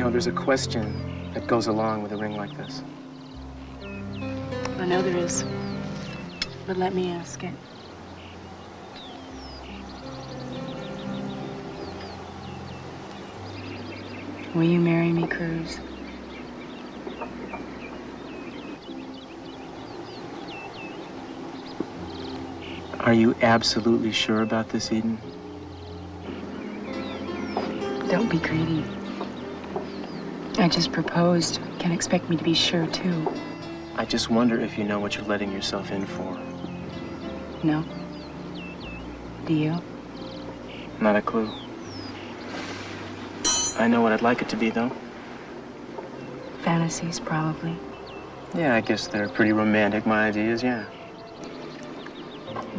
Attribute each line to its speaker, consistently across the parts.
Speaker 1: know, there's a question that goes along with a ring like this.
Speaker 2: I know there is, but let me ask it. Will you marry me, Cruz?
Speaker 1: Are you absolutely sure about this, Eden?
Speaker 2: Don't be greedy. I just proposed. Can't expect me to be sure, too.
Speaker 1: I just wonder if you know what you're letting yourself in for.
Speaker 2: No? Do you?
Speaker 1: Not a clue. I know what I'd like it to be, though.
Speaker 2: Fantasies, probably.
Speaker 1: Yeah, I guess they're pretty romantic, my ideas, yeah.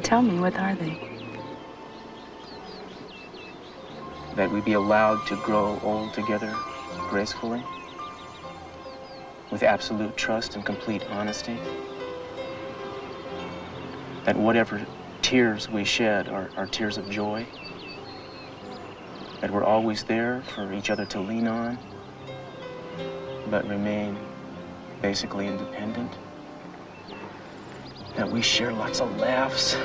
Speaker 2: Tell me, what are they?
Speaker 1: That we be allowed to grow old together gracefully, with absolute trust and complete honesty. That whatever tears we shed are tears of joy. That we're always there for each other to lean on, but remain basically independent. That we share lots of laughs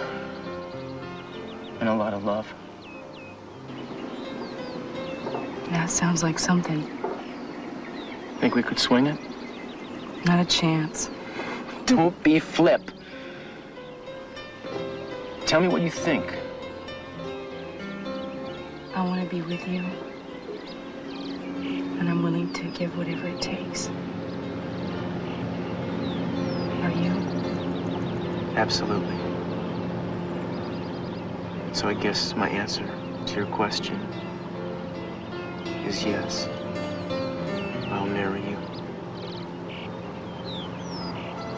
Speaker 1: and a lot of love.
Speaker 2: That sounds like something.
Speaker 1: Think we could swing it?
Speaker 2: Not a chance.
Speaker 1: Don't be flip. Tell me what you think.
Speaker 2: I want to be with you. And I'm willing to give whatever it takes. Are you?
Speaker 1: Absolutely. So I guess my answer to your question is yes. I'll marry you.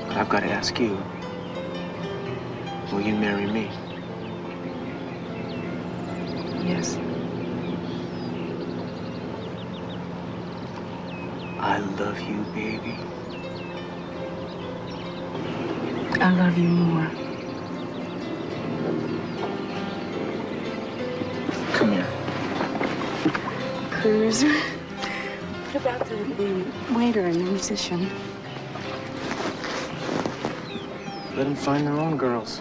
Speaker 1: But I've got to ask you, will you marry me?
Speaker 2: Yes.
Speaker 1: I love you, baby.
Speaker 2: I love you more.
Speaker 1: Come here.
Speaker 2: Cruz. What about the waiter and the musician?
Speaker 1: Let them find their own girls.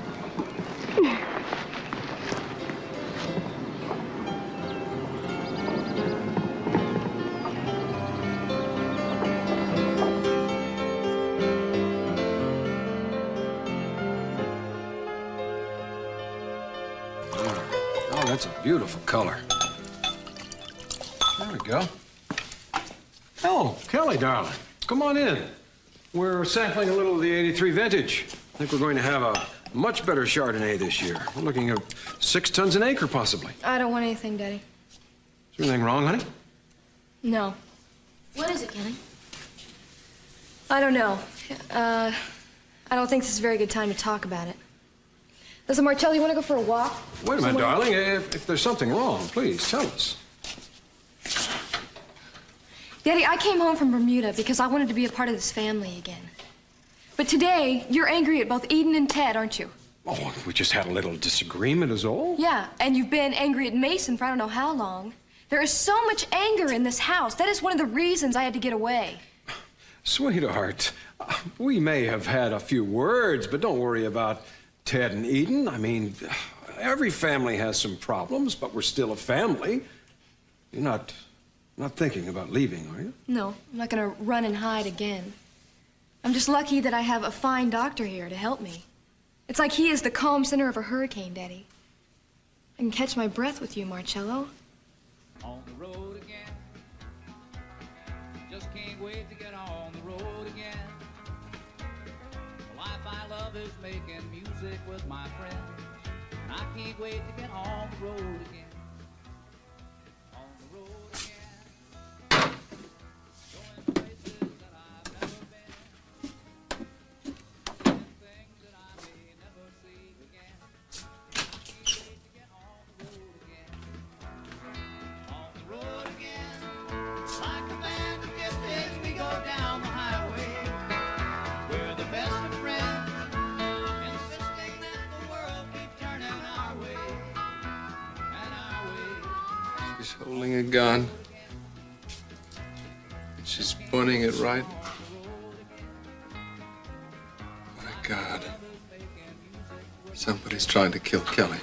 Speaker 3: Oh, that's a beautiful color. There we go. Oh, Kelly, darling, come on in. We're sampling a little of the '83 vintage. I think we're going to have a much better Chardonnay this year. We're looking at 6 tons an acre, possibly.
Speaker 4: I don't want anything, Daddy.
Speaker 3: Is there anything wrong, honey?
Speaker 4: No. What is it, Kelly? I don't know. I don't think this is a very good time to talk about it. Listen, Marcello, you want to go for a walk?
Speaker 3: Wait a minute, darling. If there's something wrong, please tell us.
Speaker 4: Daddy, I came home from Bermuda because I wanted to be a part of this family again. But today, you're angry at both Eden and Ted, aren't you?
Speaker 3: Oh, we just had a little disagreement is all.
Speaker 4: Yeah, and you've been angry at Mason for I don't know how long. There is so much anger in this house. That is one of the reasons I had to get away.
Speaker 3: Sweetheart, we may have had a few words, but don't worry about Ted and Eden. I mean, every family has some problems, but we're still a family. You're not thinking about leaving, are you?
Speaker 4: No, I'm not gonna run and hide again. I'm just lucky that I have a fine doctor here to help me. It's like he is the calm center of a hurricane, Daddy. I can catch my breath with you, Marcello.
Speaker 5: On the road again. Just can't wait to get on the road again. The life I love is making music with my friends. And I can't wait to get on the road again. On the road again. Going places that I've never been. Doing things that I may never see again. I can't wait to get on the road again. On the road again. Like a band of gypsies, we go down the highway. We're the best of friends, insisting that the world keep turning our way. And our way.
Speaker 3: He's holding a gun.
Speaker 6: She's pointing it right. My God. Somebody's trying to kill Kelly.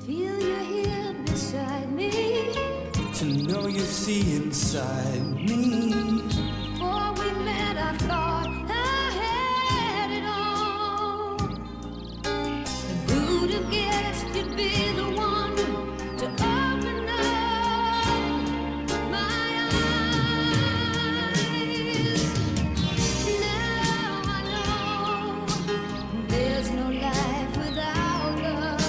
Speaker 7: Feel you here beside me.
Speaker 8: To know you see inside me.
Speaker 7: Before we met, I thought I had it all. And who'd have guessed you'd be the one to open up my eyes? Now I know there's no life without love.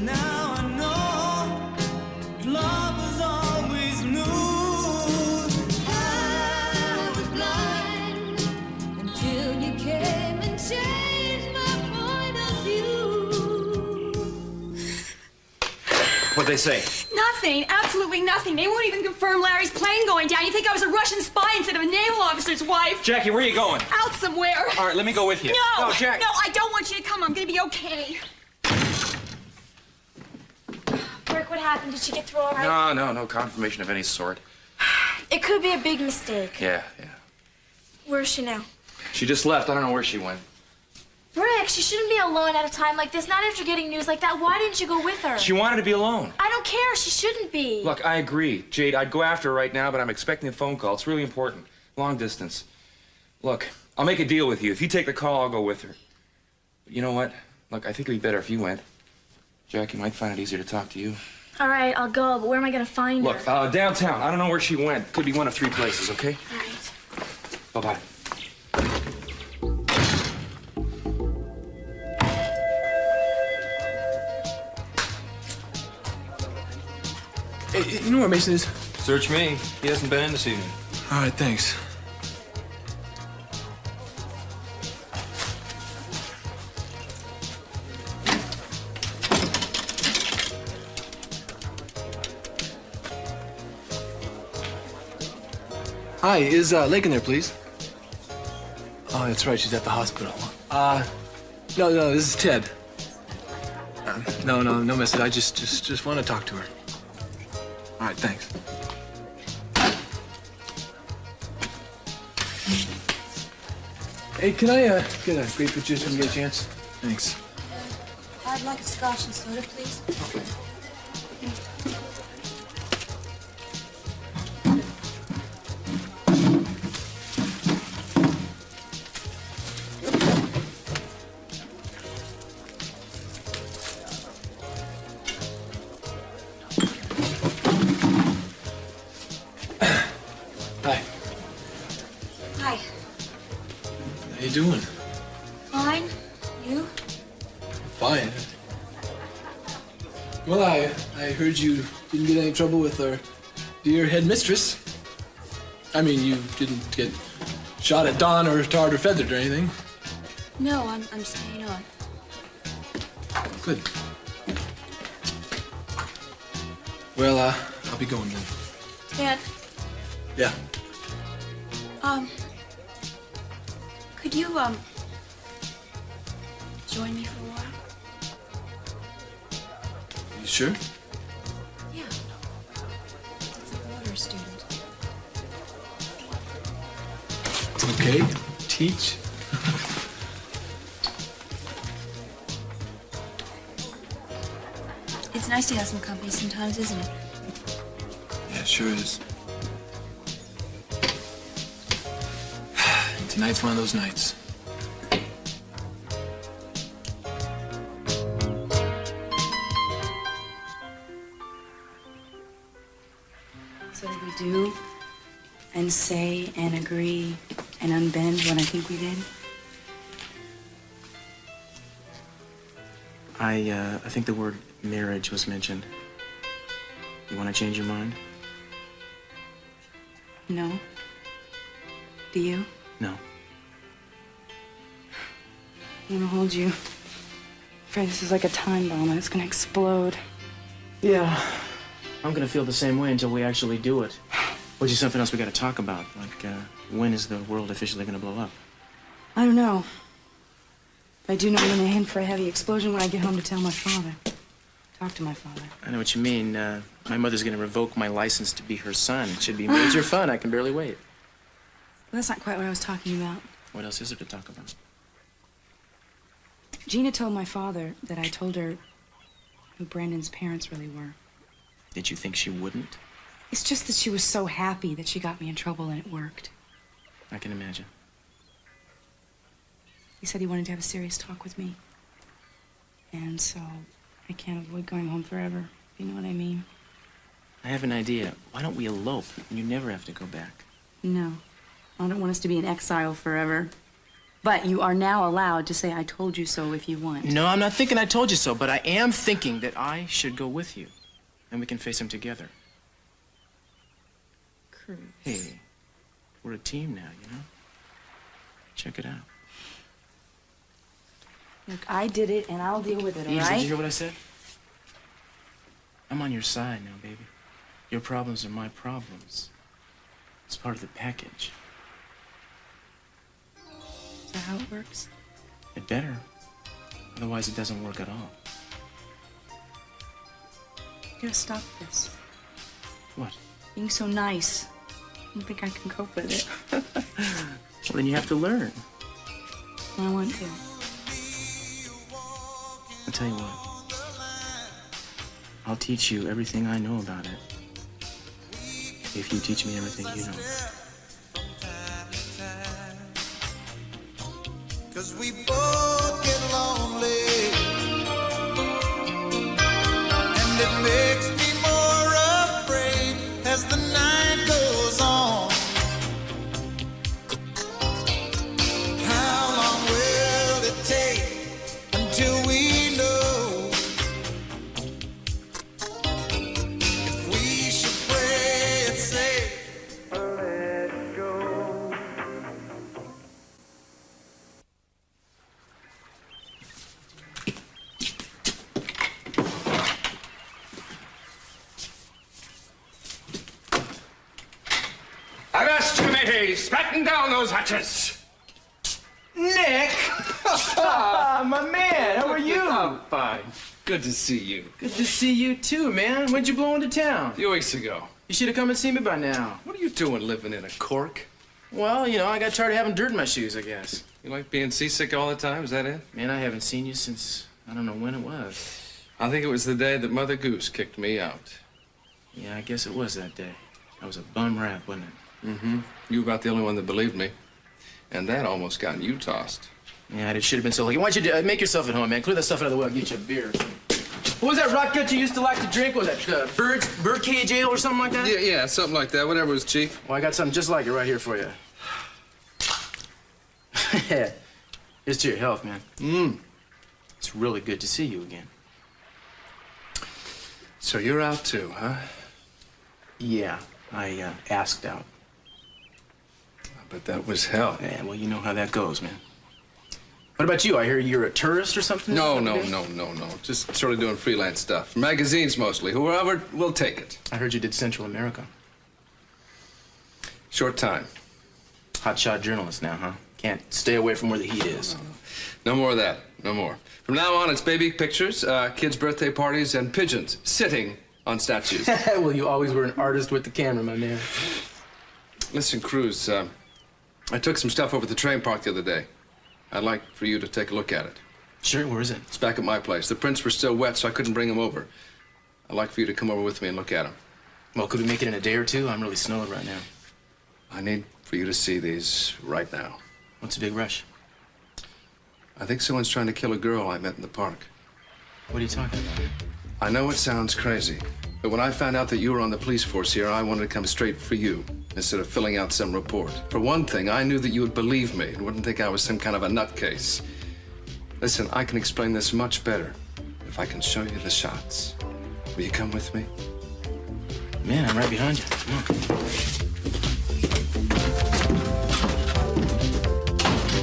Speaker 8: Now I know love was always new.
Speaker 7: I was blind until you came and changed my point of view.
Speaker 9: What'd they say?
Speaker 10: Nothing, absolutely nothing. They won't even confirm Larry's plane going down. You think I was a Russian spy instead of a naval officer's wife?
Speaker 9: Jackie, where are you going?
Speaker 10: Out somewhere.
Speaker 9: All right, let me go with you.
Speaker 10: No,
Speaker 9: Jack.
Speaker 10: no, I don't want you to come. I'm gonna be okay.
Speaker 11: Rick, what happened? Did she get through all right?
Speaker 9: No confirmation of any sort.
Speaker 11: It could be a big mistake.
Speaker 9: Yeah.
Speaker 11: Where is she now?
Speaker 9: She just left. I don't know where she went.
Speaker 11: Rick, she shouldn't be alone at a time like this, not after getting news like that. Why didn't you go with her?
Speaker 9: She wanted to be alone.
Speaker 11: I don't care. She shouldn't be.
Speaker 9: Look, I agree. Jade, I'd go after her right now, but I'm expecting a phone call. It's really important. Long distance. Look, I'll make a deal with you. If you take the call, I'll go with her. But you know what? Look, I think it'd be better if you went. Jackie might find it easier to talk to you.
Speaker 11: All right, I'll go, but where am I going to find
Speaker 9: Look,
Speaker 11: her?
Speaker 9: downtown. I don't know where she went. Could be one of three places, okay?
Speaker 11: All right.
Speaker 9: Bye-bye.
Speaker 12: Hey, you know where Mason is?
Speaker 9: Search me. He hasn't been in this evening.
Speaker 12: All right, thanks. Hi, is Lake in there, please? Oh, that's right, she's at the hospital. No, this is Ted. No message. I just want to talk to her. All right, thanks. Hey, can I get a grapefruit juice when you get a chance? Thanks.
Speaker 11: I'd like a scotch and soda, please.
Speaker 12: Okay. Hi.
Speaker 11: Hi.
Speaker 12: How you doing?
Speaker 11: Fine. You?
Speaker 12: Fine. Well, I heard you didn't get any trouble with our dear headmistress. I mean, you didn't get shot at dawn or tarred or feathered or anything.
Speaker 11: No, I'm staying on.
Speaker 12: Good. Well, I'll be going then.
Speaker 11: Dad,
Speaker 12: Yeah.
Speaker 11: could you, join me for a while?
Speaker 12: You sure?
Speaker 11: Yeah. It's a water student.
Speaker 12: Okay. Teach.
Speaker 11: It's nice to have some company sometimes, isn't it?
Speaker 12: Yeah, it sure is. Tonight's one of those nights.
Speaker 2: So did we do and say and agree and unbend what I think we did?
Speaker 1: I think the word marriage was mentioned. You want to change your mind?
Speaker 2: No. Do you?
Speaker 1: No.
Speaker 2: I'm gonna hold you. I'm afraid this is like a time bomb and it's gonna explode.
Speaker 1: Yeah. I'm gonna feel the same way until we actually do it. Which is something else we gotta talk about. Like, when is the world officially gonna blow up?
Speaker 2: I don't know. But I do know I'm gonna aim for a heavy explosion when I get home to tell my father. Talk to my father.
Speaker 1: I know what you mean. My mother's gonna revoke my license to be her son. It should be major fun. I can barely wait.
Speaker 2: Well, that's not quite what I was talking about.
Speaker 1: What else is there to talk about?
Speaker 2: Gina told my father that I told her who Brandon's parents really were.
Speaker 1: Did you think she wouldn't?
Speaker 2: It's just that she was so happy that she got me in trouble and it worked.
Speaker 1: I can imagine.
Speaker 2: He said he wanted to have a serious talk with me. And so I can't avoid going home forever, if you know what I mean.
Speaker 1: I have an idea. Why don't we elope and you never have to go back?
Speaker 2: No. I don't want us to be in exile forever. But you are now allowed to say I told you so if you want.
Speaker 1: No, I'm not thinking I told you so, but I am thinking that I should go with you. And we can face him together.
Speaker 2: Cruz.
Speaker 1: Hey, we're a team now, you know? Check it out.
Speaker 2: Look, I did it and I'll deal with it, all
Speaker 1: Eve,
Speaker 2: right?
Speaker 1: did you hear what I said? I'm on your side now, baby. Your problems are my problems. It's part of the package.
Speaker 2: Is that how it works?
Speaker 1: It better. Otherwise, it doesn't work at all.
Speaker 2: You gotta stop this.
Speaker 1: What?
Speaker 2: Being so nice. I don't think I can cope with it.
Speaker 1: Well, then you have to learn.
Speaker 2: I want to.
Speaker 1: I'll tell you what. I'll teach you everything I know about it. If you teach me everything you know.
Speaker 8: 'Cause we both get lonely, and it makes me more afraid as the night goes on. How long will it take until we know if we should play it safe or let it go?
Speaker 13: Avast committees, batten down those hatches.
Speaker 1: Nick! My man, how are you?
Speaker 6: I'm fine. Good to see you.
Speaker 1: Good to see you too, man. When'd you blow into town?
Speaker 6: A few weeks ago.
Speaker 1: You should have come and seen me by now.
Speaker 6: What are you doing living in a cork?
Speaker 1: Well, you know, I got tired of having dirt in my shoes, I guess.
Speaker 6: You like being seasick all the time? Is that it?
Speaker 1: Man, I haven't seen you since I don't know when it was.
Speaker 6: I think it was the day that Mother Goose kicked me out.
Speaker 1: Yeah, I guess it was that day. I was a bum rap, wasn't it?
Speaker 6: Mm-hmm. You were about the only one that believed me. And that almost got you tossed.
Speaker 1: Yeah, it should have been so lucky. Why don't you make yourself at home, man? Clear that stuff out of the way. I'll get you a beer. What was that rock gut you used to like to drink? What was that birdcage ale or something like that?
Speaker 6: Yeah, something like that. Whatever was cheap.
Speaker 1: Well, I got something just like it right here for you. Here's to your health, man. It's really good to see you again.
Speaker 6: So you're out too, huh?
Speaker 1: Yeah, I asked out.
Speaker 6: But that was hell.
Speaker 1: Yeah, well, you know how that goes, man. What about you? I hear you're a tourist or something?
Speaker 6: No. Just sort of doing freelance stuff. Magazines mostly. Whoever will take it.
Speaker 1: I heard you did Central America.
Speaker 6: Short time.
Speaker 1: Hotshot journalist now, huh? Can't stay away from where the heat is.
Speaker 6: No more of that. No more. From now on, it's baby pictures, kids' birthday parties, and pigeons sitting on statues.
Speaker 1: Well, you always were an artist with the camera, my man.
Speaker 6: Listen, Cruz, I took some stuff over at the train park the other day. I'd like for you to take a look at it.
Speaker 1: Sure, where is it?
Speaker 6: It's back at my place. The prints were still wet, so I couldn't bring them over. I'd like for you to come over with me and look at them.
Speaker 1: Well, could we make it in a day or two? I'm really snowed right now.
Speaker 6: I need for you to see these right now.
Speaker 1: What's the big rush?
Speaker 6: I think someone's trying to kill a girl I met in the park.
Speaker 1: What are you talking about?
Speaker 6: I know it sounds crazy, But when I found out that you were on the police force here, I wanted to come straight for you instead of filling out some report. For one thing, I knew that you would believe me and wouldn't think I was some kind of a nutcase. Listen, I can explain this much better if I can show you the shots. Will you come with me?
Speaker 1: Man, I'm right behind you. Come on.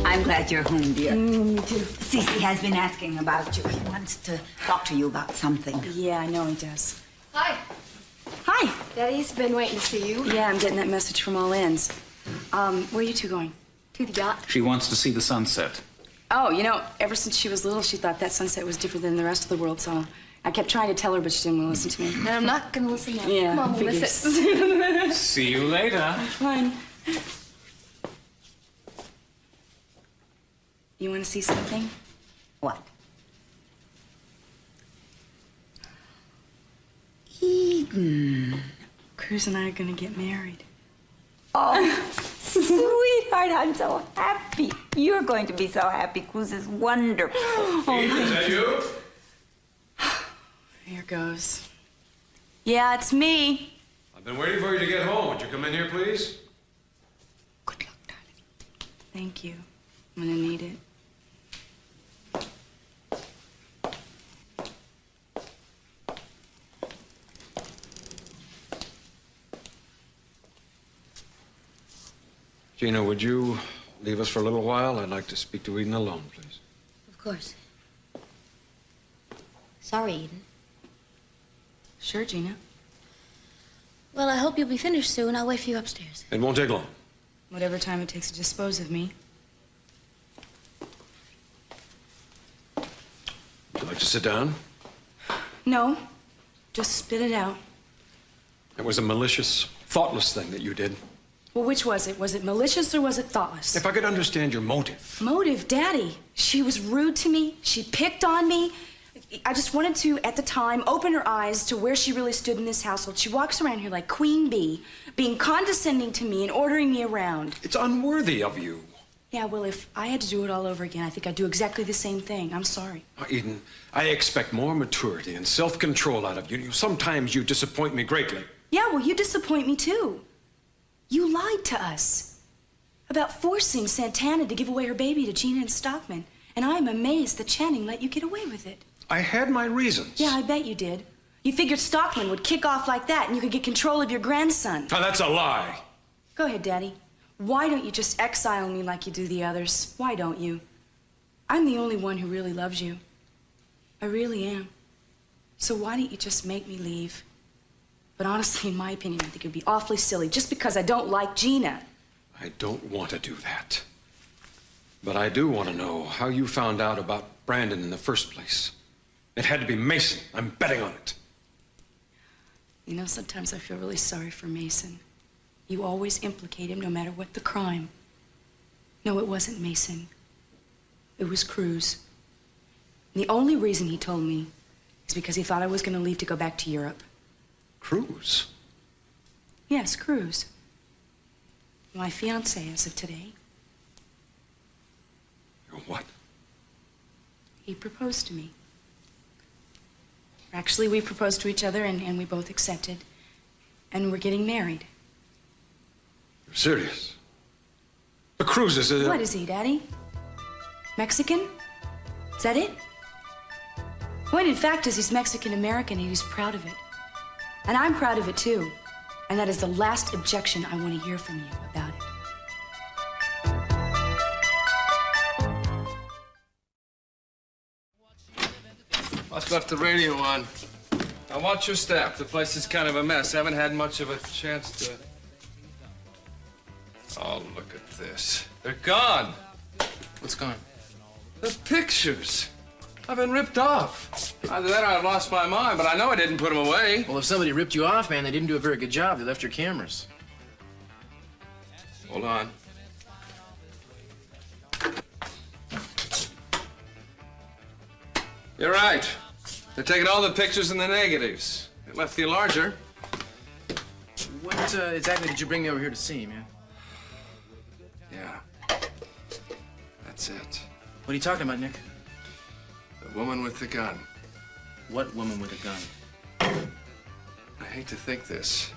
Speaker 14: I'm glad you're home, dear.
Speaker 2: Me too.
Speaker 14: Cece has been asking about you. He wants to talk to you about something.
Speaker 2: Yeah, I know he does.
Speaker 4: Hi.
Speaker 2: Hi.
Speaker 4: Daddy's been waiting to see you.
Speaker 2: Yeah, I'm getting that message from all ends. Where are you two going?
Speaker 4: To the yacht.
Speaker 15: She wants to see the sunset.
Speaker 2: Oh, you know, ever since she was little, she thought that sunset was different than the rest of the world, so I kept trying to tell her, but she didn't want to listen to me.
Speaker 4: And I'm not gonna listen now.
Speaker 2: Yeah,
Speaker 4: Come on, we'll
Speaker 2: figures.
Speaker 4: miss it.
Speaker 15: See you later.
Speaker 2: Fine. You want to see something?
Speaker 14: What?
Speaker 2: Eden. Cruz and I are gonna get married.
Speaker 14: Oh, sweetheart, I'm so happy. You're going to be so happy. Cruz is wonderful.
Speaker 3: Is that you?
Speaker 2: Here goes. Yeah, it's me.
Speaker 3: I've been waiting for you to get home. Would you come in here, please?
Speaker 2: Good luck, darling. Thank you. I'm gonna need it.
Speaker 3: Gina, would you leave us for a little while? I'd like to speak to Eden alone, please.
Speaker 11: Of course. Sorry, Eden.
Speaker 2: Sure, Gina.
Speaker 11: Well, I hope you'll be finished soon. I'll wait for you upstairs.
Speaker 3: It won't take long.
Speaker 2: Whatever time it takes to dispose of me.
Speaker 3: Would you like to sit down?
Speaker 2: No. Just spit it out.
Speaker 3: It was a malicious, thoughtless thing that you did.
Speaker 2: Well, which was it? Was it malicious or was it thoughtless?
Speaker 3: If I could understand your motive.
Speaker 2: Motive, Daddy. She was rude to me. She picked on me. I just wanted to, at the time, open her eyes to where she really stood in this household. She walks around here like Queen Bee, being condescending to me and ordering me around.
Speaker 3: It's unworthy of you.
Speaker 2: Yeah, well, if I had to do it all over again, I think I'd do exactly the same thing. I'm sorry.
Speaker 3: Eden, I expect more maturity and self-control out of you. Sometimes you disappoint me greatly.
Speaker 2: Yeah, well, you disappoint me, too. You lied to us about forcing Santana to give away her baby to Gina and Stockman. And I'm amazed that Channing let you get away with it.
Speaker 3: I had my reasons.
Speaker 2: Yeah, I bet you did. You figured Stockman would kick off like that and you could get control of your grandson.
Speaker 3: Now, that's a lie.
Speaker 2: Go ahead, Daddy. Why don't you just exile me like you do the others? Why don't you? I'm the only one who really loves you. I really am. So why don't you just make me leave? But honestly, in my opinion, I think it'd be awfully silly just because I don't like Gina.
Speaker 3: I don't want to do that. But I do want to know how you found out about Brandon in the first place. It had to be Mason. I'm betting on it.
Speaker 2: You know, sometimes I feel really sorry for Mason. You always implicate him no matter what the crime. No, it wasn't Mason. It was Cruz. And the only reason he told me is because he thought I was going to leave to go back to Europe.
Speaker 3: Cruz?
Speaker 2: Yes, Cruz. My fiancé as of today.
Speaker 3: Your what?
Speaker 2: He proposed to me. Actually, we proposed to each other and we both accepted. And we're getting married.
Speaker 3: You're serious? But Cruz is a...
Speaker 2: What is he, Daddy? Mexican? Is that it? Point in fact is he's Mexican-American and he's proud of it. And I'm proud of it too. And that is the last objection I want to hear from you about it.
Speaker 6: Must left the radio on. Now watch your step. The place is kind of a mess. Haven't had much of a chance to... Oh, look at this. They're gone.
Speaker 1: What's gone?
Speaker 6: The pictures. I've been ripped off. Either that or I've lost my mind, but I know I didn't put them away.
Speaker 1: Well, if somebody ripped you off, man, they didn't do a very good job. They left your cameras.
Speaker 6: Hold on. You're right. They're taking all the pictures and the negatives. They left the larger.
Speaker 1: What exactly did you bring me over here to see, man?
Speaker 6: Yeah. That's it.
Speaker 1: What are you talking about, Nick?
Speaker 6: The woman with the gun.
Speaker 1: What woman with a gun?
Speaker 6: hate to think this,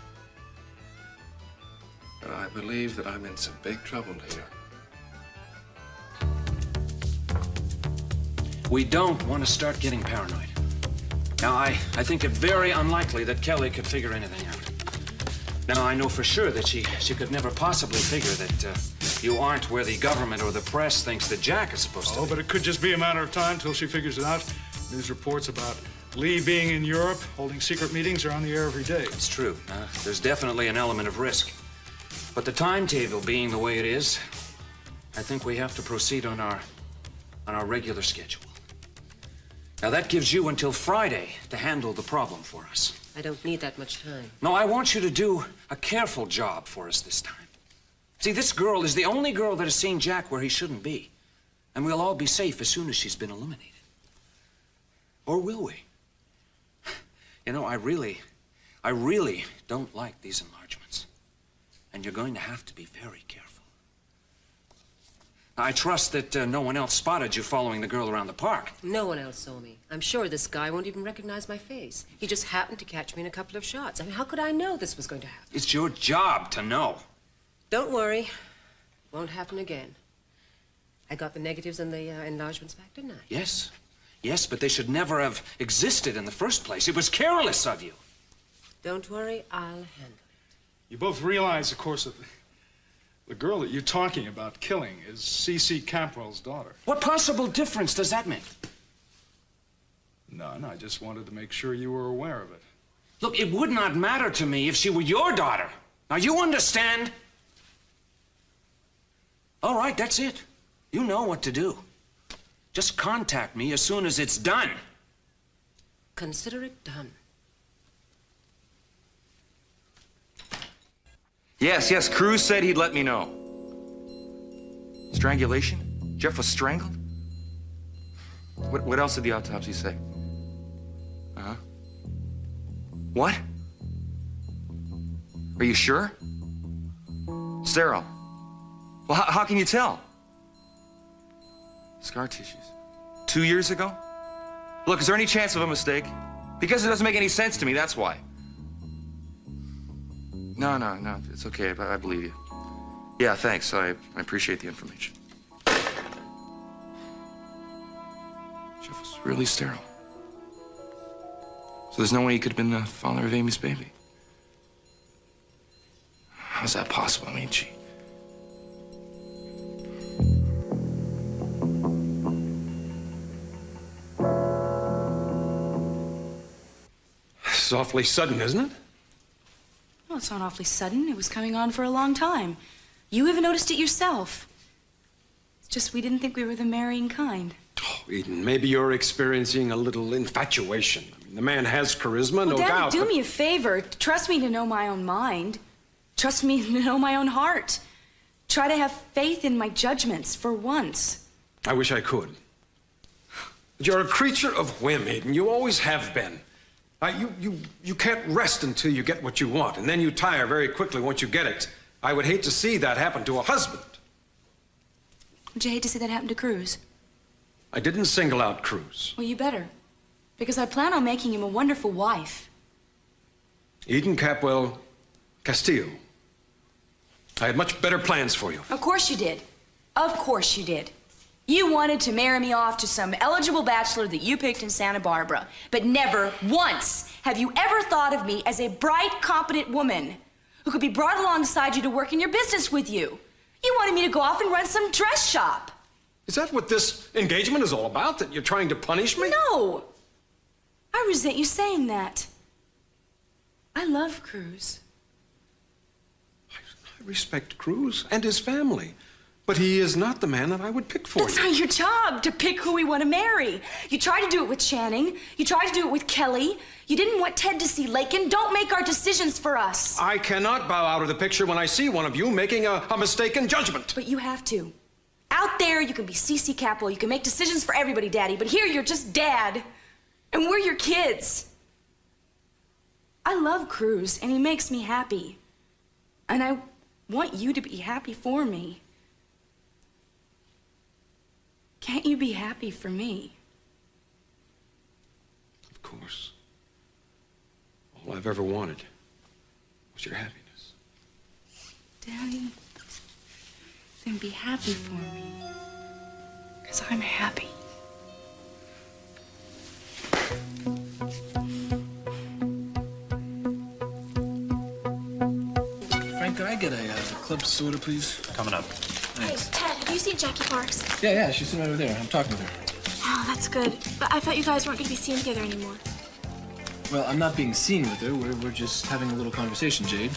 Speaker 6: but I believe that I'm in some big trouble here.
Speaker 15: We don't want to start getting paranoid. Now, I think it very unlikely that Kelly could figure anything out. Now, I know for sure that she could never possibly figure that you aren't where the government or the press thinks that Jack is supposed to be.
Speaker 16: Oh, but it could just be a matter of time till she figures it out. News reports about Lee being in Europe, holding secret meetings are on the air every day.
Speaker 15: It's true. There's definitely an element of risk. But the timetable being the way it is, I think we have to proceed on our regular schedule. Now, that gives you until Friday to handle the problem for us.
Speaker 17: I don't need that much time.
Speaker 15: No, I want you to do a careful job for us this time. See, this girl is the only girl that has seen Jack where he shouldn't be. And we'll all be safe as soon as she's been eliminated. Or will we? You know, I really don't like these enlargements. And you're going to have to be very careful. I trust that no one else spotted you following the girl around the park.
Speaker 17: No one else saw me. I'm sure this guy won't even recognize my face. He just happened to catch me in a couple of shots. I mean, how could I know this was going to happen?
Speaker 15: It's your job to know.
Speaker 17: Don't worry. Won't happen again. I got the negatives and the enlargements back, didn't I?
Speaker 15: Yes. Yes, but they should never have existed in the first place. It was careless of you.
Speaker 17: Don't worry, I'll handle it.
Speaker 16: You both realize, of course, that the girl that you're talking about killing is C.C. Campwell's daughter.
Speaker 15: What possible difference does that make?
Speaker 16: None. I just wanted to make sure you were aware of it.
Speaker 15: Look, it would not matter to me if she were your daughter. Now, you understand? All right, that's it. You know what to do. Just contact me as soon as it's done.
Speaker 17: Consider it done.
Speaker 9: Yes, Cruz said he'd let me know. Strangulation? Jeff was strangled? What else did the autopsy say? Uh-huh. What? Are you sure? Sterile. Well, how can you tell? Scar tissues. 2 years ago? Look, is there any chance of a mistake? Because it doesn't make any sense to me, that's why. No, it's okay. I believe you. Yeah, thanks. I appreciate the information. Jeff was really sterile. So there's no way he could have been the father of Amy's baby. How's that possible? I mean, gee.
Speaker 3: It's awfully sudden, isn't it?
Speaker 2: Well, it's not awfully sudden. It was coming on for a long time. You even noticed it yourself. It's just we didn't think we were the marrying kind.
Speaker 3: Oh, Eden, maybe you're experiencing a little infatuation. I mean, the man has charisma, no
Speaker 2: Daddy,
Speaker 3: doubt.
Speaker 2: do me a favor. Trust me to know my own mind. Trust me to know my own heart. Try to have faith in my judgments for once.
Speaker 3: I wish I could. But you're a creature of whim, Eden. You always have been. You can't rest until you get what you want, and then you tire very quickly once you get it. I would hate to see that happen to a husband.
Speaker 2: Would you hate to see that happen to Cruz?
Speaker 3: I didn't single out Cruz.
Speaker 2: Well, you better. Because I plan on making him a wonderful wife.
Speaker 3: Eden Capwell Castillo. I had much better plans for you.
Speaker 2: Of course you did. Of course you did. You wanted to marry me off to some eligible bachelor that you picked in Santa Barbara. But never once have you ever thought of me as a bright, competent woman who could be brought alongside you to work in your business with you. You wanted me to go off and run some dress shop.
Speaker 3: Is that what this engagement is all about? That you're trying to punish me?
Speaker 2: No! I resent you saying that. I love Cruz.
Speaker 3: I respect Cruz and his family. But he is not the man that I would pick for
Speaker 2: That's
Speaker 3: you.
Speaker 2: not your job, to pick who we want to marry. You tried to do it with Channing. You tried to do it with Kelly. You didn't want Ted to see Lakin. Don't make our decisions for us.
Speaker 3: I cannot bow out of the picture when I see one of you making a mistaken judgment.
Speaker 2: But you have to. Out there, you can be C.C. Capwell. You can make decisions for everybody, Daddy. But here, you're just Dad. And we're your kids. I love Cruz, and he makes me happy. And I want you to be happy for me. Can't you be happy for me?
Speaker 3: Of course. All I've ever wanted was your happiness.
Speaker 2: Daddy, then be happy for me. Because I'm happy.
Speaker 12: Frank, could I get a club soda, please?
Speaker 18: Coming up.
Speaker 12: Thanks.
Speaker 11: Hey, Ted, have you seen Jackie Parks?
Speaker 12: Yeah, she's sitting over there. I'm talking with her.
Speaker 11: Oh, that's good. But I thought you guys weren't going to be seen together anymore.
Speaker 12: Well, I'm not being seen with her. We're just having a little conversation, Jade.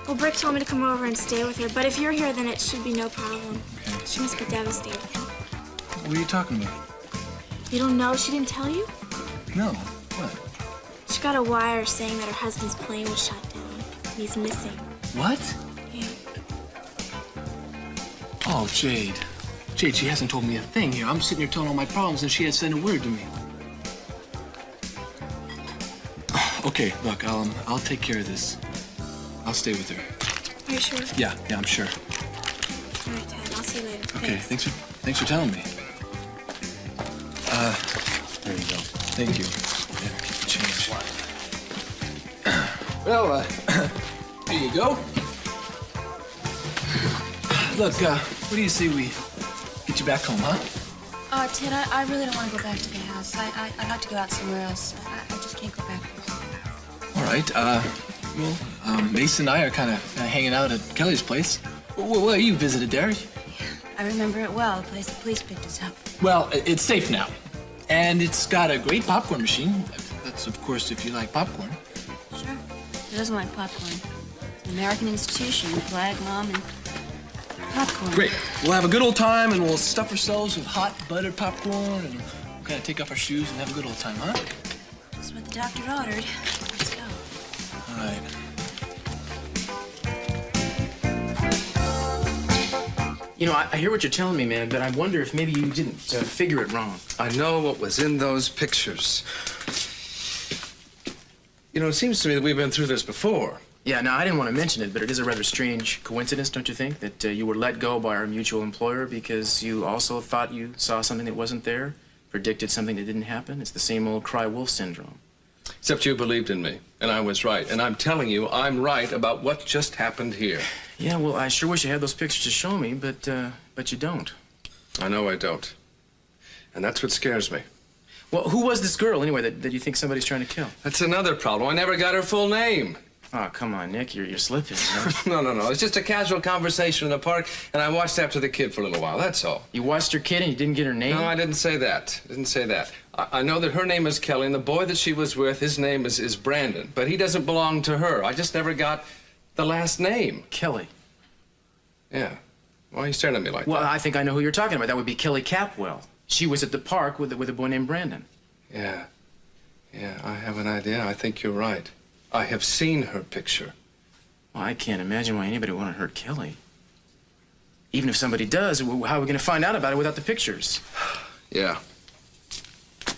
Speaker 11: Well, Brick told me to come over and stay with her, but if you're here, then it should be no problem.
Speaker 12: Okay.
Speaker 11: She must be devastated.
Speaker 12: What are you talking about?
Speaker 11: You don't know? She didn't tell you?
Speaker 12: No. What?
Speaker 11: She got a wire saying that her husband's plane was shot down. And he's missing.
Speaker 12: What?
Speaker 11: Yeah.
Speaker 12: Oh, Jade. Jade, she hasn't told me a thing here. I'm sitting here telling all my problems, and she hasn't said a word to me. Okay, look, I'll take care of this. I'll stay with her.
Speaker 11: Are you sure?
Speaker 12: Yeah, I'm sure.
Speaker 11: All right, Ted. I'll see you later.
Speaker 12: Okay, thanks for telling me. There you go. Thank you. Yeah, keep the change. Well, here you go. Look, what do you say we get you back home, huh?
Speaker 2: Ted, I really don't want to go back to the house. I'd like to go out somewhere else. I just can't go back there.
Speaker 12: All right, Mason and I are kind of hanging out at Kelly's place. Well, you visited there.
Speaker 2: I remember it well, the place the police picked us up.
Speaker 12: Well, it's safe now. And it's got a great popcorn machine. That's, of course, if you like popcorn.
Speaker 2: Sure. Who doesn't like popcorn? It's an American institution, flag, mom, and popcorn.
Speaker 12: Great. We'll have a good old time, and we'll stuff ourselves with hot buttered popcorn, and we'll kind of take off our shoes and have a good old time, huh?
Speaker 2: That's what the doctor ordered. Let's go.
Speaker 12: All right.
Speaker 18: You know, I hear what you're telling me, man, but I wonder if maybe you didn't figure it wrong.
Speaker 6: I know what was in those pictures. You know, it seems to me that we've been through this before.
Speaker 18: Yeah, now, I didn't want to mention it, but it is a rather strange coincidence, don't you think? That you were let go by our mutual employer because you also thought you saw something that wasn't there, predicted something that didn't happen. It's the same old cry wolf syndrome.
Speaker 6: Except you believed in me, and I was right. And I'm telling you, I'm right about what just happened here.
Speaker 18: Yeah, well, I sure wish you had those pictures to show me, but you don't.
Speaker 6: I know I don't. And that's what scares me.
Speaker 18: Well, who was this girl, anyway, that you think somebody's trying to kill?
Speaker 6: That's another problem. I never got her full name.
Speaker 18: Oh, come on, Nick, you're slipping. Huh?
Speaker 6: No. It's just a casual conversation in the park, and I watched after the kid for a little while, that's all.
Speaker 18: You watched her kid and you didn't get her name?
Speaker 6: No, I didn't say that. I know that her name is Kelly, and the boy that she was with, his name is Brandon. But he doesn't belong to her. I just never got the last name.
Speaker 18: Kelly.
Speaker 6: Yeah. Why are you staring at me like that?
Speaker 18: Well, I think I know who you're talking about. That would be Kelly Capwell. She was at the park with a boy named Brandon.
Speaker 6: Yeah, I have an idea. I think you're right. I have seen her picture.
Speaker 18: Well, I can't imagine why anybody would want to hurt Kelly. Even if somebody does, how are we going to find out about it without the pictures?
Speaker 6: Yeah.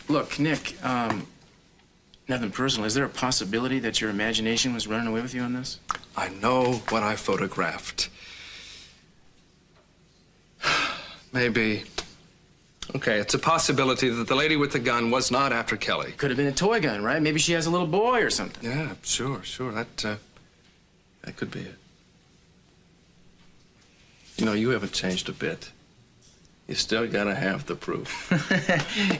Speaker 18: Look, Nick, nothing personal. Is there a possibility that your imagination was running away with you on this?
Speaker 6: I know what I photographed. Maybe. Okay, it's a possibility that the lady with the gun was not after Kelly.
Speaker 18: Could have been a toy gun, right? Maybe she has a little boy or something.
Speaker 6: Yeah, sure. That could be it. You know, you haven't changed a bit. You still gotta have the proof.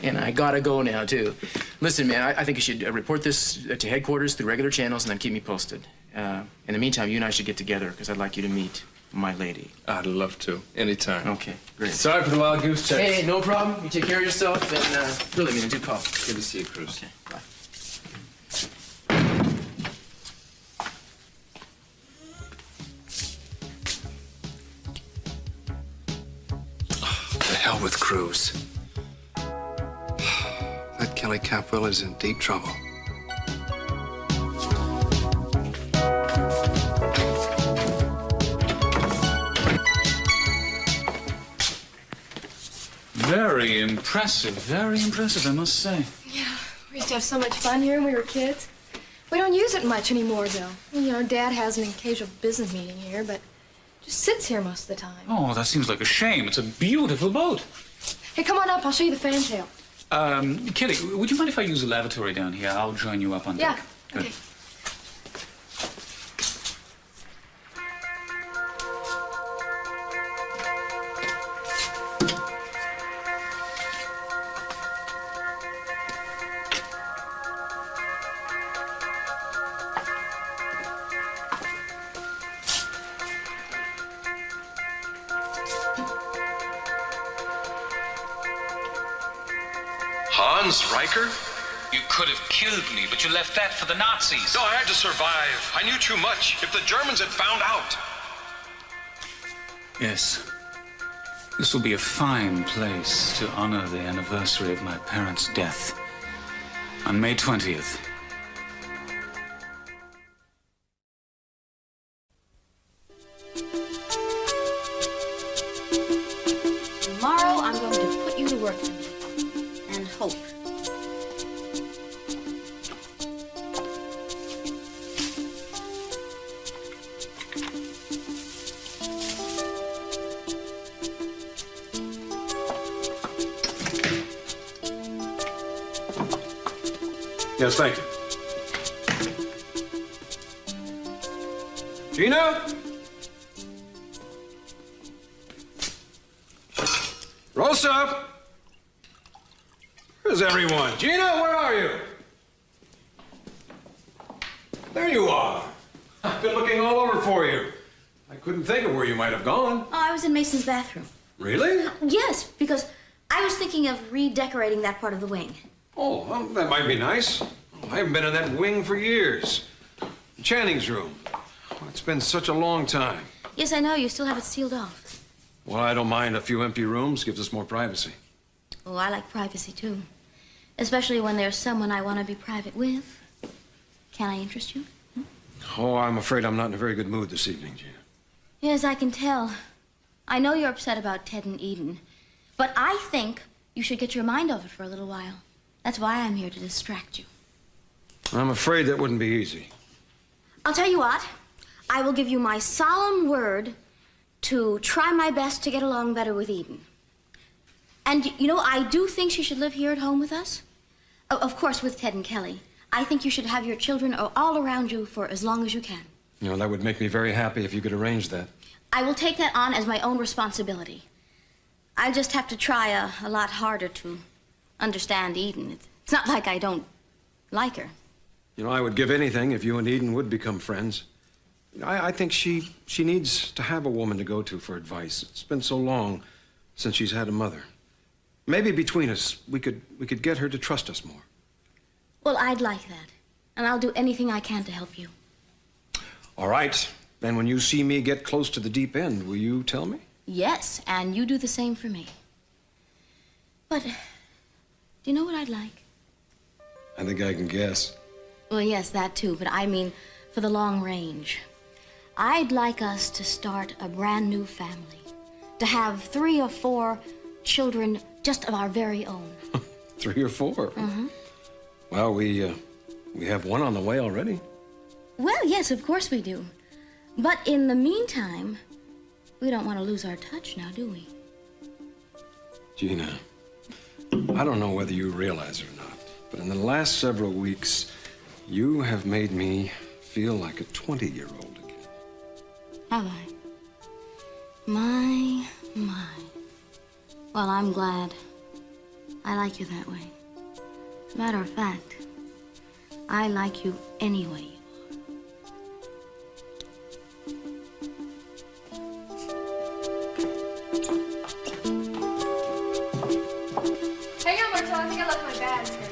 Speaker 18: And I gotta go now, too. Listen, man, I think you should report this to headquarters through regular channels and then keep me posted. In the meantime, you and I should get together because I'd like you to meet my lady.
Speaker 6: I'd love to. Anytime.
Speaker 18: Okay, great.
Speaker 6: Sorry for the wild goose chase.
Speaker 18: Hey, no problem. You take care of yourself, and really, I mean, do call.
Speaker 6: Good to see you, Cruz.
Speaker 18: Okay, bye.
Speaker 6: The hell with Cruz. That Kelly Capwell is in deep trouble.
Speaker 19: Very impressive, I must say.
Speaker 4: Yeah, we used to have so much fun here when we were kids. We don't use it much anymore, though. You know, Dad has an occasional business meeting here, but just sits here most of the time.
Speaker 19: Oh, that seems like a shame. It's a beautiful boat.
Speaker 4: Hey, come on up. I'll show you the fantail.
Speaker 19: Kelly, would you mind if I use the lavatory down here? I'll join you up on deck.
Speaker 4: Yeah,
Speaker 19: Good.
Speaker 4: okay.
Speaker 20: Hans Riker?
Speaker 19: You could have killed me, but you left that for the Nazis.
Speaker 20: No, I had to survive. I knew too much. If the Germans had found out.
Speaker 19: Yes. This will be a fine place to honor the anniversary of my parents' death. On May 20th.
Speaker 21: Tomorrow, I'm going to put you to work for me. And hope.
Speaker 3: Yes, thank you. Gina? Rosa? Where's everyone? Gina, where are you? There you are. I've been looking all over for you. I couldn't think of where you might have gone.
Speaker 21: Oh, I was in Mason's bathroom.
Speaker 3: Really?
Speaker 21: Yes, because I was thinking of redecorating that part of the wing.
Speaker 3: Oh, well, that might be nice. I haven't been in that wing for years. Channing's room. It's been such a long time.
Speaker 21: Yes, I know. You still have it sealed off.
Speaker 3: Well, I don't mind a few empty rooms. Gives us more privacy.
Speaker 21: Oh, I like privacy, too. Especially when there's someone I want to be private with. Can I interest you?
Speaker 3: Oh, I'm afraid I'm not in a very good mood this evening, Gina.
Speaker 21: Yes, I can tell. I know you're upset about Ted and Eden. But I think you should get your mind off it for a little while. That's why I'm here to distract you.
Speaker 3: I'm afraid that wouldn't be easy.
Speaker 21: I'll tell you what. I will give you my solemn word to try my best to get along better with Eden. And, you know, I do think she should live here at home with us. Of course, with Ted and Kelly. I think you should have your children all around you for as long as you can.
Speaker 3: You know, that would make me very happy if you could arrange that.
Speaker 21: I will take that on as my own responsibility. I just have to try a lot harder to understand Eden. It's not like I don't like her.
Speaker 3: You know, I would give anything if you and Eden would become friends. I think she needs to have a woman to go to for advice. It's been so long since she's had a mother. Maybe between us, we could get her to trust us more.
Speaker 21: Well, I'd like that. And I'll do anything I can to help you.
Speaker 3: All right. And when you see me get close to the deep end, will you tell me?
Speaker 21: Yes, and you do the same for me. But, do you know what I'd like?
Speaker 3: I think I can guess.
Speaker 21: Well, yes, that too, but I mean for the long range. I'd like us to start a brand new family. To have 3 or 4 children just of our very own.
Speaker 3: 3 or 4?
Speaker 21: Mm-hmm.
Speaker 3: Well, we have one on the way already.
Speaker 21: Well, yes, of course we do. But in the meantime, we don't want to lose our touch now, do we?
Speaker 3: Gina, I don't know whether you realize it or not, but in the last several weeks, you have made me feel like a 20-year-old again.
Speaker 21: Have I? My. Well, I'm glad. I like you that way. As a matter of fact, I like you anyway.
Speaker 4: Hang on, Marcel. I think I left my bags here.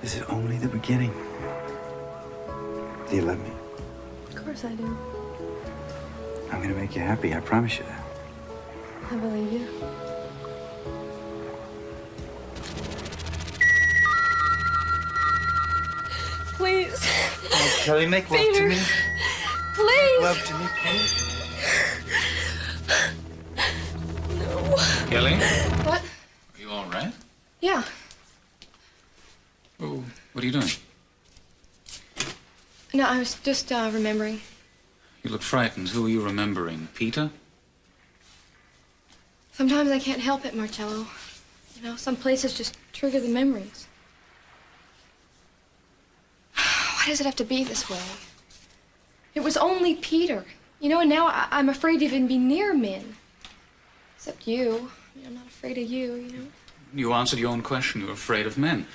Speaker 22: This is only the beginning. Do you love me?
Speaker 4: Of course I do.
Speaker 22: I'm gonna make you happy, I promise you that.
Speaker 4: I believe you. Please.
Speaker 22: Oh, Kelly, make love
Speaker 4: Peter.
Speaker 22: to me.
Speaker 4: Please.
Speaker 22: Make love to me, please.
Speaker 19: Kelly?
Speaker 4: What?
Speaker 19: Are you all right?
Speaker 4: Yeah.
Speaker 19: Oh, what are you doing?
Speaker 4: No, I was just remembering.
Speaker 19: You look frightened. Who are you remembering? Peter?
Speaker 4: Sometimes I can't help it, Marcello. You know, some places just trigger the memories. Why does it have to be this way? It was only Peter. You know, and now I'm afraid to even be near Min. Except you. I mean, I'm not afraid of you, you know?
Speaker 19: You answered your own question. You're afraid of men.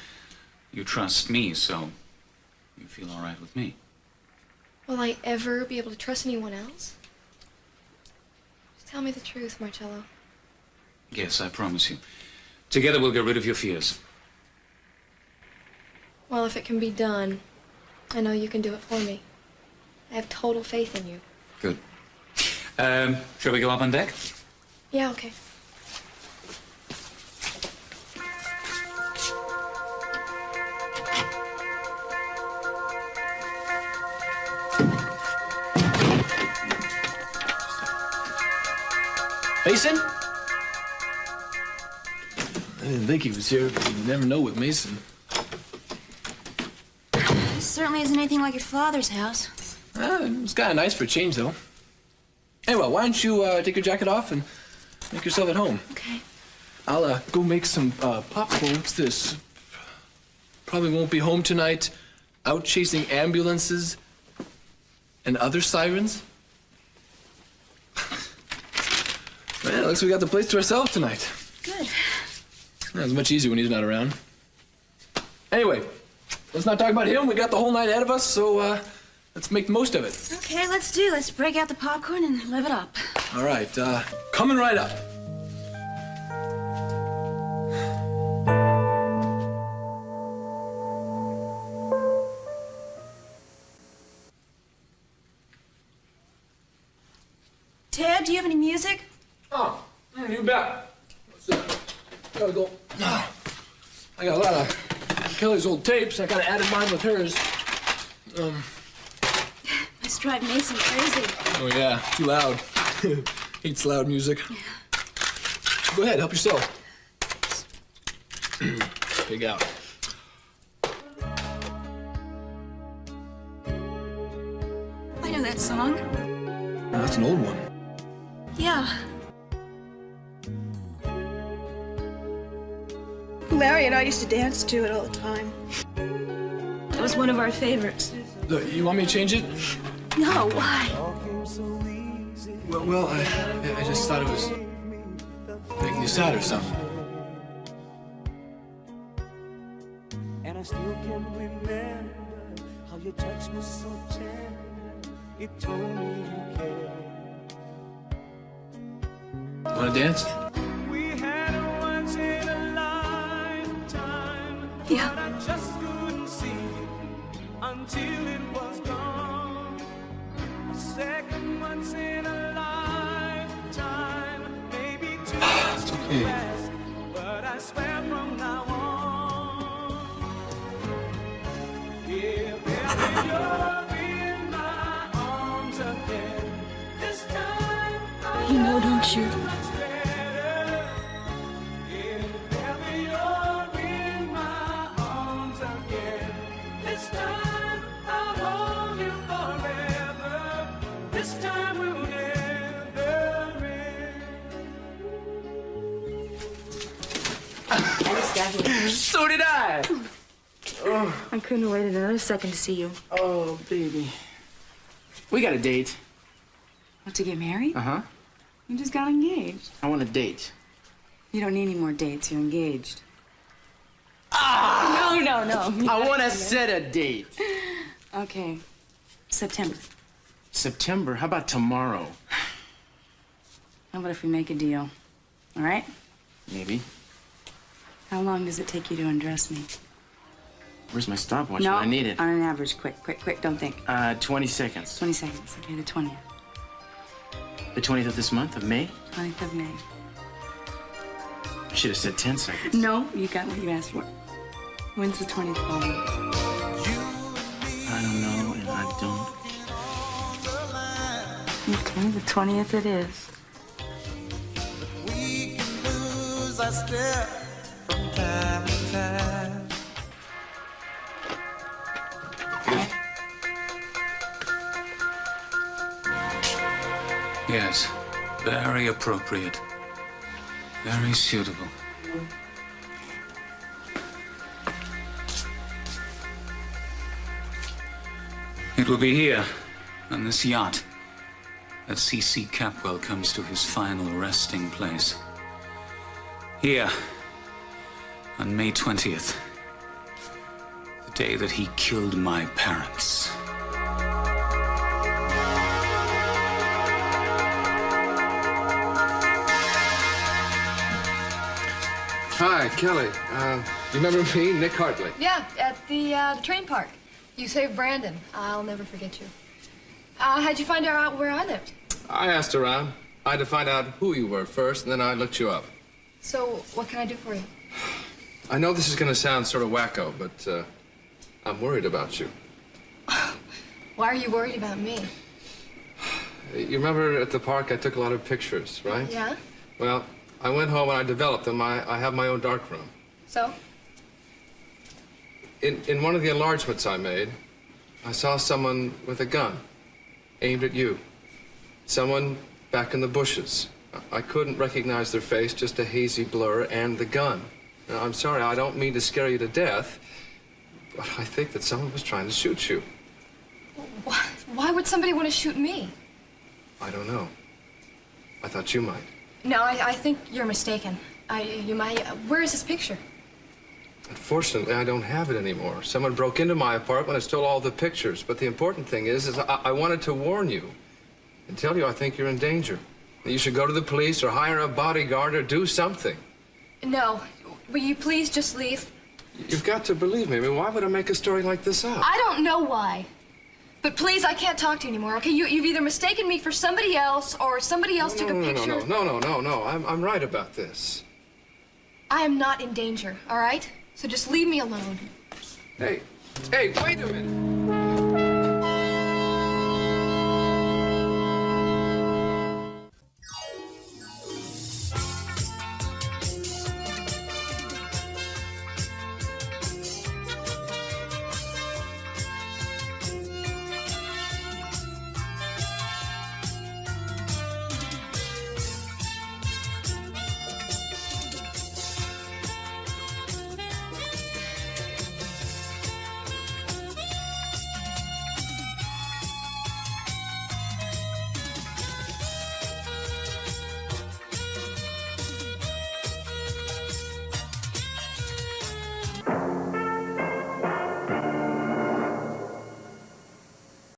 Speaker 19: You trust me, so you feel all right with me.
Speaker 4: Will I ever be able to trust anyone else? Just tell me the truth, Marcello.
Speaker 19: Yes, I promise you. Together we'll get rid of your fears.
Speaker 4: Well, if it can be done, I know you can do it for me. I have total faith in you.
Speaker 19: Good. Shall we go up on deck?
Speaker 4: Yeah, okay.
Speaker 12: Mason? I didn't think he was here, but you never know with Mason.
Speaker 21: This certainly isn't anything like your father's house.
Speaker 12: It's kind of nice for a change, though. Anyway, why don't you take your jacket off and make yourself at home?
Speaker 21: Okay.
Speaker 12: I'll go make some popcorn. What's this? Probably won't be home tonight. Out chasing ambulances and other sirens. Well, looks like we got the place to ourselves tonight.
Speaker 21: Good.
Speaker 12: It's much easier when he's not around. Anyway, let's not talk about him. We got the whole night ahead of us, so let's make the most of it.
Speaker 21: Okay, let's break out the popcorn and live it up.
Speaker 12: All right, coming right up.
Speaker 21: Ted, do you have any music?
Speaker 12: Oh, you bet. Gotta go. I got a lot of Kelly's old tapes. I gotta add mine with hers.
Speaker 21: Must drive Mason crazy.
Speaker 12: Oh yeah, too loud. Hates loud music.
Speaker 21: Yeah.
Speaker 12: Go ahead, help yourself. Pig out.
Speaker 21: I know that song.
Speaker 12: Oh, that's an old one.
Speaker 21: Yeah. Larry and I used to dance to it all the time. It was one of our favorites.
Speaker 12: You want me to change it?
Speaker 21: No, why?
Speaker 12: Well, I just thought it was making you sad or something.
Speaker 8: And I still can remember how your touch was so tender. It told me you cared.
Speaker 12: Want to dance?
Speaker 8: We had a once in a lifetime.
Speaker 21: Yeah.
Speaker 8: But I just couldn't see it until it was gone. A second once in a lifetime. Maybe two
Speaker 12: It's okay.
Speaker 8: last, but I swear from now on. Yeah, baby, you're in my arms again. This time
Speaker 21: You know, don't you?
Speaker 18: So did I.
Speaker 2: Oh. I couldn't wait another second to see you.
Speaker 18: Oh, baby. We got a date.
Speaker 2: Want to get married?
Speaker 18: Uh-huh.
Speaker 2: You just got engaged.
Speaker 18: I want a date.
Speaker 2: You don't need any more dates. You're engaged.
Speaker 18: Ah!
Speaker 2: No.
Speaker 18: I want to set a date.
Speaker 2: Okay. September.
Speaker 18: September? How about tomorrow?
Speaker 2: How about if we make a deal? All right?
Speaker 18: Maybe.
Speaker 2: How long does it take you to undress me?
Speaker 18: Where's my stopwatch?
Speaker 2: No,
Speaker 18: I need it.
Speaker 2: on an average. Quick. Don't think.
Speaker 18: 20 seconds.
Speaker 2: 20 seconds. Okay, the 20th.
Speaker 18: The 20th of this month, of May?
Speaker 2: 20th of May.
Speaker 18: I should have said 10 seconds.
Speaker 2: No, you got what you asked for. When's the 20th fall?
Speaker 18: I don't know, and I don't.
Speaker 2: Okay, the 20th it is.
Speaker 8: we can lose our step from time to time.
Speaker 19: Yes, very appropriate. Very suitable. It will be here, on this yacht, that C.C. Capwell comes to his final resting place. Here, On May 20th, the day that he killed my parents.
Speaker 6: Hi, Kelly. You remember me, Nick Hartley?
Speaker 4: Yeah, at the train park. You saved Brandon. I'll never forget you. How'd you find out where I lived?
Speaker 6: I asked around. I had to find out who you were first, and then I looked you up.
Speaker 4: So, what can I do for you?
Speaker 6: I know this is going to sound sort of wacko, but I'm worried about you.
Speaker 4: Why are you worried about me?
Speaker 6: You remember at the park I took a lot of pictures, right?
Speaker 4: Yeah?
Speaker 6: Well, I went home and I developed them. I have my own darkroom.
Speaker 4: So?
Speaker 6: In one of the enlargements I made, I saw someone with a gun aimed at you. Someone back in the bushes. I couldn't recognize their face, just a hazy blur and the gun. Now, I'm sorry, I don't mean to scare you to death, but I think that someone was trying to shoot you.
Speaker 4: Why would somebody want to shoot me?
Speaker 6: I don't know. I thought you might.
Speaker 4: No, I think you're mistaken. You might. Where is this picture?
Speaker 6: Unfortunately, I don't have it anymore. Someone broke into my apartment and stole all the pictures. But the important thing is I wanted to warn you and tell you I think you're in danger. That you should go to the police or hire a bodyguard or do something.
Speaker 4: No. Will you please just leave?
Speaker 6: You've got to believe me. I mean, why would I make a story like this up?
Speaker 4: I don't know why. But please, I can't talk to you anymore, okay? You've either mistaken me for somebody else or somebody else took a picture.
Speaker 6: No. I'm right about this.
Speaker 4: I am not in danger, all right? So just leave me alone.
Speaker 6: Hey, wait a minute.